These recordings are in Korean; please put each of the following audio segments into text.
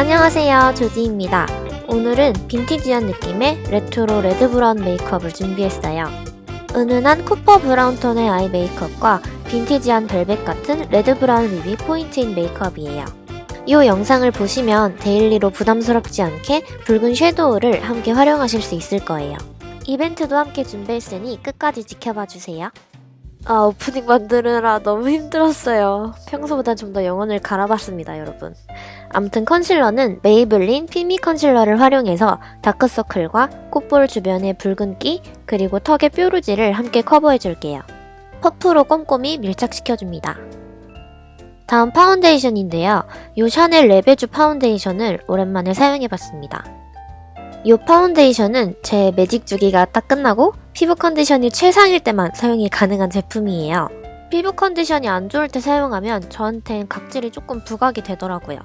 안녕하세요, 조디입니다. 오늘은 빈티지한 느낌의 레트로 레드 브라운 메이크업을 준비했어요. 은은한 쿠퍼 브라운 톤의 아이 메이크업과 빈티지한 벨벳 같은 레드 브라운 립이 포인트인 메이크업이에요. 이 영상을 보시면 데일리로 부담스럽지 않게 붉은 섀도우를 함께 활용하실 수 있을 거예요. 이벤트도 함께 준비했으니 끝까지 지켜봐주세요. 오프닝 만드느라 너무 힘들었어요. 평소보다 좀 더 영혼을 갈아봤습니다, 여러분. 아무튼 컨실러는 메이블린 피미 컨실러를 활용해서 다크서클과 콧볼 주변의 붉은기 그리고 턱의 뾰루지를 함께 커버해줄게요. 퍼프로 꼼꼼히 밀착시켜줍니다. 다음 파운데이션인데요. 이 샤넬 레베주 파운데이션을 오랜만에 사용해봤습니다. 이 파운데이션은 제 매직 주기가 딱 끝나고 피부 컨디션이 최상일 때만 사용이 가능한 제품이에요. 피부 컨디션이 안 좋을 때 사용하면 저한텐 각질이 조금 부각이 되더라고요.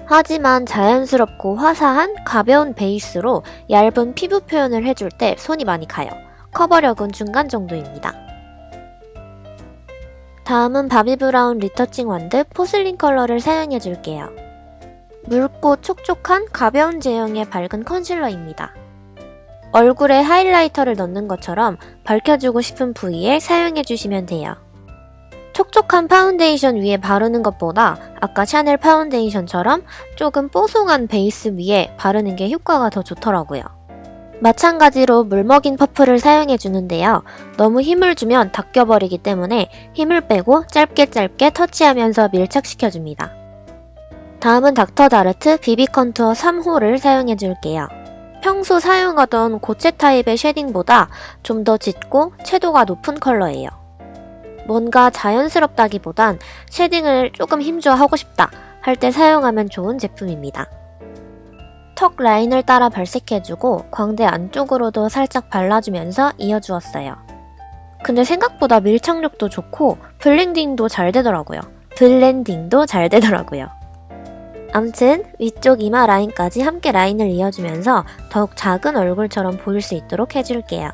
하지만 자연스럽고 화사한 가벼운 베이스로 얇은 피부 표현을 해줄 때 손이 많이 가요. 커버력은 중간 정도입니다. 다음은 바비브라운 리터칭 완드 포슬린 컬러를 사용해줄게요. 묽고 촉촉한 가벼운 제형의 밝은 컨실러입니다. 얼굴에 하이라이터를 넣는 것처럼 밝혀주고 싶은 부위에 사용해주시면 돼요. 촉촉한 파운데이션 위에 바르는 것보다 아까 샤넬 파운데이션처럼 조금 뽀송한 베이스 위에 바르는 게 효과가 더 좋더라고요. 마찬가지로 물먹인 퍼프를 사용해주는데요. 너무 힘을 주면 닦여버리기 때문에 힘을 빼고 짧게 터치하면서 밀착시켜줍니다. 다음은 닥터다르트 비비 컨투어 3호를 사용해줄게요. 평소 사용하던 고체 타입의 쉐딩보다 좀 더 짙고 채도가 높은 컬러예요. 뭔가 자연스럽다기보단 쉐딩을 조금 힘줘 하고 싶다 할 때 사용하면 좋은 제품입니다. 턱 라인을 따라 발색해주고 광대 안쪽으로도 살짝 발라주면서 이어주었어요. 근데 생각보다 밀착력도 좋고 블렌딩도 잘 되더라고요. 암튼 위쪽 이마 라인까지 함께 라인을 이어주면서 더욱 작은 얼굴처럼 보일 수 있도록 해줄게요.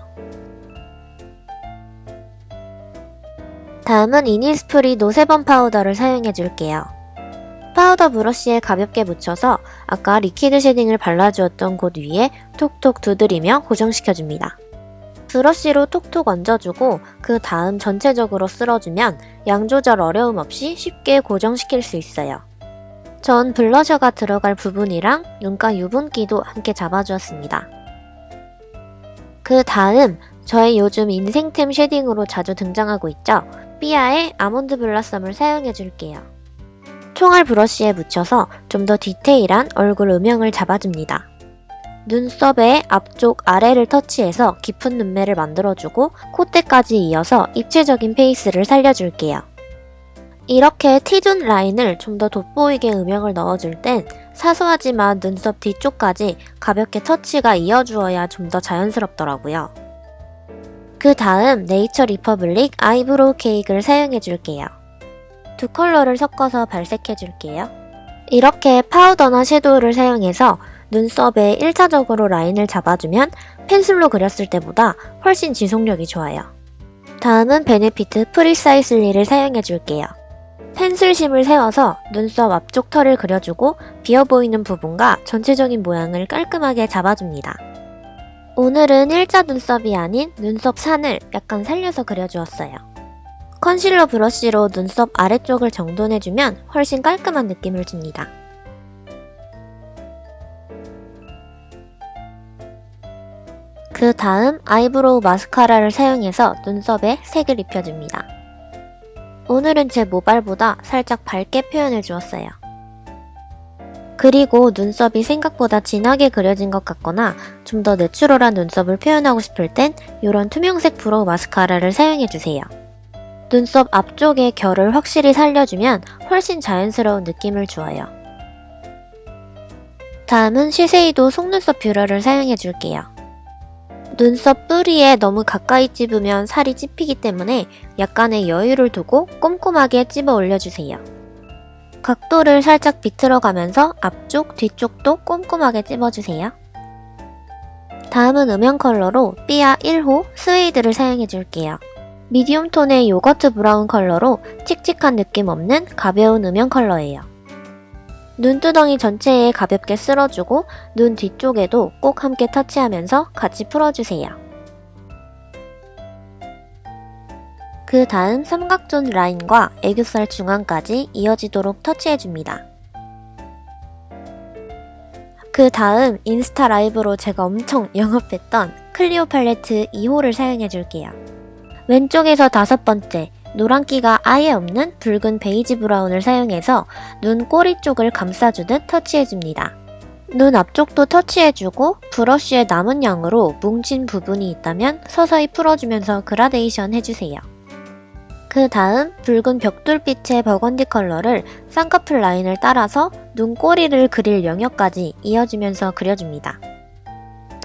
다음은 이니스프리 노세범 파우더를 사용해줄게요. 파우더 브러쉬에 가볍게 묻혀서 아까 리퀴드 쉐딩을 발라주었던 곳 위에 톡톡 두드리며 고정시켜줍니다. 브러쉬로 톡톡 얹어주고 그 다음 전체적으로 쓸어주면 양 조절 어려움 없이 쉽게 고정시킬 수 있어요. 전 블러셔가 들어갈 부분이랑 눈가 유분기도 함께 잡아주었습니다. 그 다음 저의 요즘 인생템 쉐딩으로 자주 등장하고 있죠. 삐아의 아몬드 블라썸을 사용해줄게요. 총알 브러쉬에 묻혀서 좀 더 디테일한 얼굴 음영을 잡아줍니다. 눈썹의 앞쪽 아래를 터치해서 깊은 눈매를 만들어주고 콧대까지 이어서 입체적인 페이스를 살려줄게요. 이렇게 T존 라인을 좀 더 돋보이게 음영을 넣어줄 땐 사소하지만 눈썹 뒤쪽까지 가볍게 터치가 이어주어야 좀 더 자연스럽더라고요. 그 다음 네이처 리퍼블릭 아이브로우 케이크를 사용해줄게요. 두 컬러를 섞어서 발색해줄게요. 이렇게 파우더나 섀도우를 사용해서 눈썹에 1차적으로 라인을 잡아주면 펜슬로 그렸을 때보다 훨씬 지속력이 좋아요. 다음은 베네피트 프리사이슬리를 사용해줄게요. 펜슬심을 세워서 눈썹 앞쪽 털을 그려주고 비어보이는 부분과 전체적인 모양을 깔끔하게 잡아줍니다. 오늘은 일자 눈썹이 아닌 눈썹 산을 약간 살려서 그려주었어요. 컨실러 브러쉬로 눈썹 아래쪽을 정돈해주면 훨씬 깔끔한 느낌을 줍니다. 그 다음 아이브로우 마스카라를 사용해서 눈썹에 색을 입혀줍니다. 오늘은 제 모발보다 살짝 밝게 표현해 주었어요. 그리고 눈썹이 생각보다 진하게 그려진 것 같거나 좀 더 내추럴한 눈썹을 표현하고 싶을 땐 이런 투명색 브로우 마스카라를 사용해주세요. 눈썹 앞쪽의 결을 확실히 살려주면 훨씬 자연스러운 느낌을 주어요. 다음은 시세이도 속눈썹 뷰러를 사용해줄게요. 눈썹 뿌리에 너무 가까이 찝으면 살이 찝히기 때문에 약간의 여유를 두고 꼼꼼하게 찝어 올려주세요. 각도를 살짝 비틀어가면서 앞쪽, 뒤쪽도 꼼꼼하게 찝어주세요. 다음은 음영 컬러로 삐아 1호 스웨이드를 사용해줄게요. 미디움 톤의 요거트 브라운 컬러로 칙칙한 느낌 없는 가벼운 음영 컬러예요. 눈두덩이 전체에 가볍게 쓸어주고 눈 뒤쪽에도 꼭 함께 터치하면서 같이 풀어주세요. 그 다음 삼각존 라인과 애교살 중앙까지 이어지도록 터치해줍니다. 그 다음 인스타 라이브로 제가 엄청 영업했던 클리오 팔레트 2호를 사용해줄게요. 왼쪽에서 5번째, 노란기가 아예 없는 붉은 베이지 브라운을 사용해서 눈 꼬리 쪽을 감싸주듯 터치해줍니다. 눈 앞쪽도 터치해주고 브러쉬의 남은 양으로 뭉친 부분이 있다면 서서히 풀어주면서 그라데이션 해주세요. 그 다음 붉은 벽돌빛의 버건디 컬러를 쌍꺼풀 라인을 따라서 눈꼬리를 그릴 영역까지 이어주면서 그려줍니다.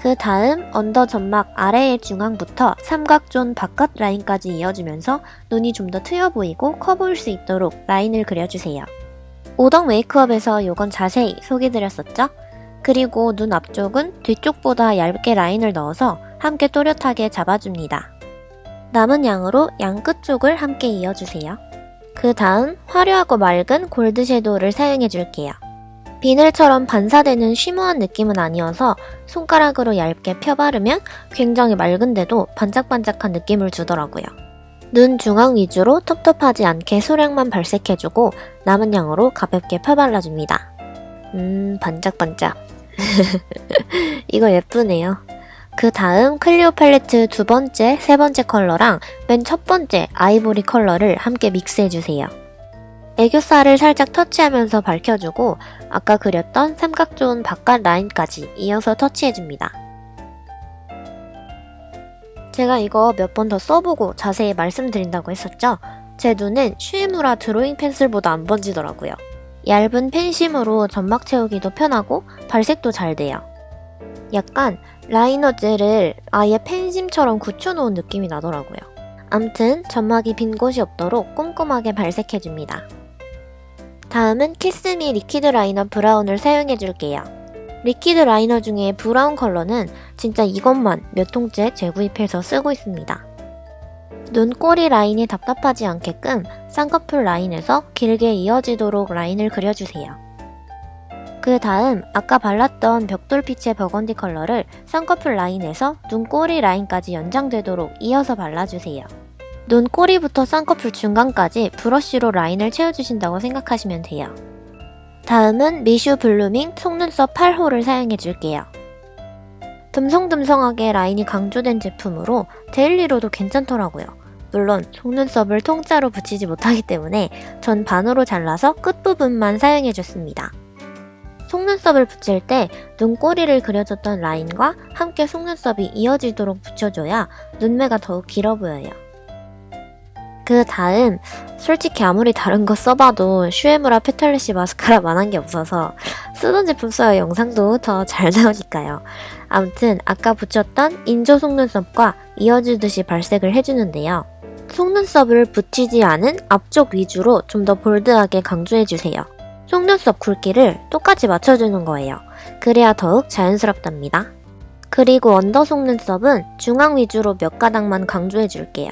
그 다음 언더 점막 아래의 중앙부터 삼각존 바깥 라인까지 이어주면서 눈이 좀 더 트여 보이고 커 보일 수 있도록 라인을 그려주세요. 오덕 메이크업에서 이건 자세히 소개드렸었죠? 그리고 눈 앞쪽은 뒤쪽보다 얇게 라인을 넣어서 함께 또렷하게 잡아줍니다. 남은 양으로 양 끝쪽을 함께 이어주세요. 그 다음 화려하고 맑은 골드 섀도우를 사용해줄게요. 비늘처럼 반사되는 쉬머한 느낌은 아니어서 손가락으로 얇게 펴바르면 굉장히 맑은데도 반짝반짝한 느낌을 주더라고요. 눈 중앙 위주로 텁텁하지 않게 소량만 발색해주고 남은 양으로 가볍게 펴발라줍니다. 반짝반짝. 이거 예쁘네요. 그 다음 클리오 팔레트 2번째, 3번째 컬러랑 맨 첫 번째 아이보리 컬러를 함께 믹스해주세요. 애교살을 살짝 터치하면서 밝혀주고 아까 그렸던 삼각존 바깥 라인까지 이어서 터치해줍니다. 제가 이거 몇 번 더 써보고 자세히 말씀드린다고 했었죠? 제 눈은 슈에무라 드로잉 펜슬보다 안 번지더라고요. 얇은 펜심으로 점막 채우기도 편하고 발색도 잘 돼요. 약간 라이너 젤을 아예 펜심처럼 굳혀놓은 느낌이 나더라고요. 암튼 점막이 빈 곳이 없도록 꼼꼼하게 발색해줍니다. 다음은 키스미 리퀴드 라이너 브라운을 사용해줄게요. 리퀴드 라이너 중에 브라운 컬러는 진짜 이것만 몇 통째 재구입해서 쓰고 있습니다. 눈꼬리 라인이 답답하지 않게끔 쌍꺼풀 라인에서 길게 이어지도록 라인을 그려주세요. 그 다음 아까 발랐던 벽돌빛의 버건디 컬러를 쌍꺼풀 라인에서 눈꼬리 라인까지 연장되도록 이어서 발라주세요. 눈꼬리부터 쌍꺼풀 중간까지 브러쉬로 라인을 채워주신다고 생각하시면 돼요. 다음은 미슈 블루밍 속눈썹 8호를 사용해줄게요. 듬성듬성하게 라인이 강조된 제품으로 데일리로도 괜찮더라고요. 물론 속눈썹을 통짜로 붙이지 못하기 때문에 전 반으로 잘라서 끝부분만 사용해줬습니다. 속눈썹을 붙일 때 눈꼬리를 그려줬던 라인과 함께 속눈썹이 이어지도록 붙여줘야 눈매가 더욱 길어 보여요. 그 다음 솔직히 아무리 다른 거 써봐도 슈에무라 페탈리시 마스카라만한 게 없어서 쓰던 제품 써야 영상도 더 잘 나오니까요. 아무튼 아까 붙였던 인조 속눈썹과 이어주듯이 발색을 해주는데요. 속눈썹을 붙이지 않은 앞쪽 위주로 좀 더 볼드하게 강조해주세요. 속눈썹 굵기를 똑같이 맞춰주는 거예요. 그래야 더욱 자연스럽답니다. 그리고 언더 속눈썹은 중앙 위주로 몇 가닥만 강조해줄게요.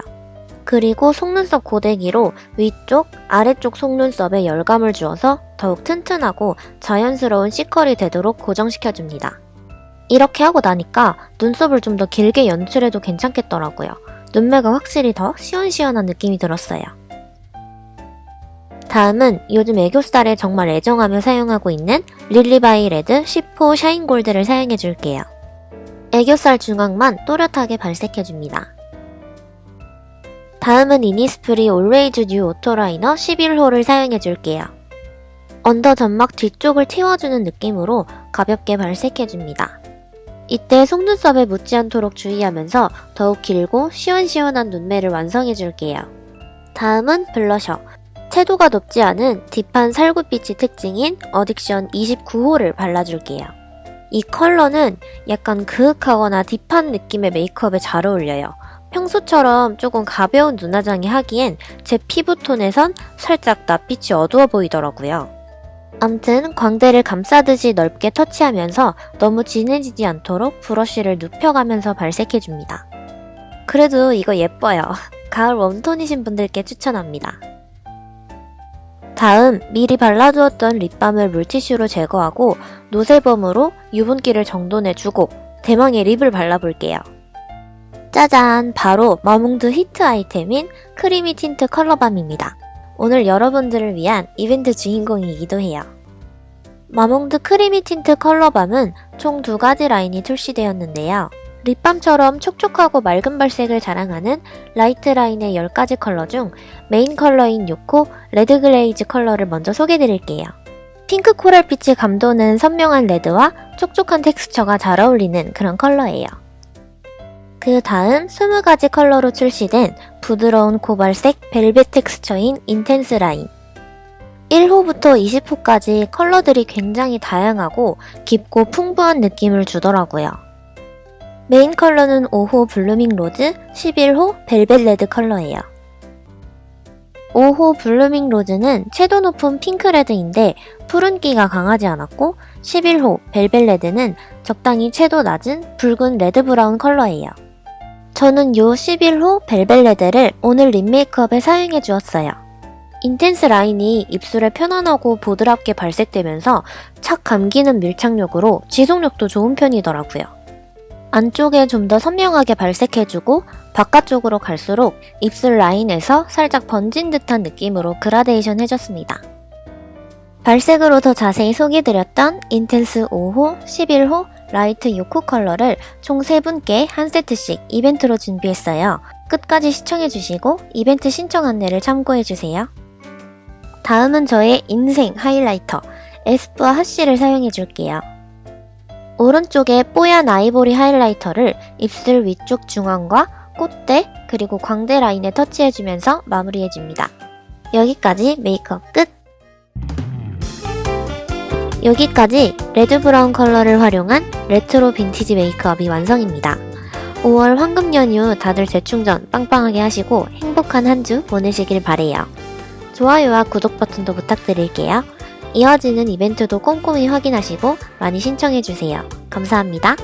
그리고 속눈썹 고데기로 위쪽, 아래쪽 속눈썹에 열감을 주어서 더욱 튼튼하고 자연스러운 C컬이 되도록 고정시켜줍니다. 이렇게 하고 나니까 눈썹을 좀 더 길게 연출해도 괜찮겠더라고요. 눈매가 확실히 더 시원시원한 느낌이 들었어요. 다음은 요즘 애교살에 정말 애정하며 사용하고 있는 릴리바이 레드 10호 샤인 골드를 사용해줄게요. 애교살 중앙만 또렷하게 발색해줍니다. 다음은 이니스프리 올웨이즈 뉴 오토라이너 11호를 사용해줄게요. 언더 점막 뒤쪽을 틔워주는 느낌으로 가볍게 발색해줍니다. 이때 속눈썹에 묻지 않도록 주의하면서 더욱 길고 시원시원한 눈매를 완성해줄게요. 다음은 블러셔. 채도가 높지 않은 딥한 살구빛이 특징인 어딕션 29호를 발라줄게요. 이 컬러는 약간 그윽하거나 딥한 느낌의 메이크업에 잘 어울려요. 평소처럼 조금 가벼운 눈화장이 하기엔 제 피부톤에선 살짝 낯빛이 어두워 보이더라고요. 암튼 광대를 감싸듯이 넓게 터치하면서 너무 진해지지 않도록 브러쉬를 눕혀가면서 발색해줍니다. 그래도 이거 예뻐요. 가을 웜톤이신 분들께 추천합니다. 다음 미리 발라두었던 립밤을 물티슈로 제거하고 노세범으로 유분기를 정돈해주고 대망의 립을 발라볼게요. 짜잔! 바로 마몽드 히트 아이템인 크리미 틴트 컬러밤입니다. 오늘 여러분들을 위한 이벤트 주인공이기도 해요. 마몽드 크리미 틴트 컬러밤은 총 2가지 라인이 출시되었는데요. 립밤처럼 촉촉하고 맑은 발색을 자랑하는 라이트 라인의 10가지 컬러 중 메인 컬러인 6호 레드 글레이즈 컬러를 먼저 소개드릴게요. 핑크 코랄빛이 감도는 선명한 레드와 촉촉한 텍스처가 잘 어울리는 그런 컬러예요. 그 다음 20가지 컬러로 출시된 부드러운 코발색 벨벳 텍스처인 인텐스 라인. 1호부터 20호까지 컬러들이 굉장히 다양하고 깊고 풍부한 느낌을 주더라고요. 메인 컬러는 5호 블루밍 로즈, 11호 벨벳 레드 컬러예요. 5호 블루밍 로즈는 채도 높은 핑크레드인데 푸른기가 강하지 않았고 11호 벨벳 레드는 적당히 채도 낮은 붉은 레드 브라운 컬러예요. 저는 요 11호 벨벳 레드를 오늘 립 메이크업에 사용해 주었어요. 인텐스 라인이 입술에 편안하고 보드랍게 발색되면서 착 감기는 밀착력으로 지속력도 좋은 편이더라고요. 안쪽에 좀 더 선명하게 발색해주고 바깥쪽으로 갈수록 입술 라인에서 살짝 번진 듯한 느낌으로 그라데이션 해줬습니다. 발색으로 더 자세히 소개드렸던 인텐스 5호, 11호, 라이트 6호 컬러를 총 3분께 한 세트씩 이벤트로 준비했어요. 끝까지 시청해주시고 이벤트 신청 안내를 참고해주세요. 다음은 저의 인생 하이라이터 에스쁘아 하쉬를 사용해줄게요. 오른쪽에 뽀얀 아이보리 하이라이터를 입술 위쪽 중앙과 콧대 그리고 광대 라인에 터치해주면서 마무리해줍니다. 여기까지 메이크업 끝! 여기까지 레드 브라운 컬러를 활용한 레트로 빈티지 메이크업이 완성입니다. 5월 황금 연휴 다들 재충전 빵빵하게 하시고 행복한 한 주 보내시길 바래요. 좋아요와 구독 버튼도 부탁드릴게요. 이어지는 이벤트도 꼼꼼히 확인하시고 많이 신청해주세요. 감사합니다.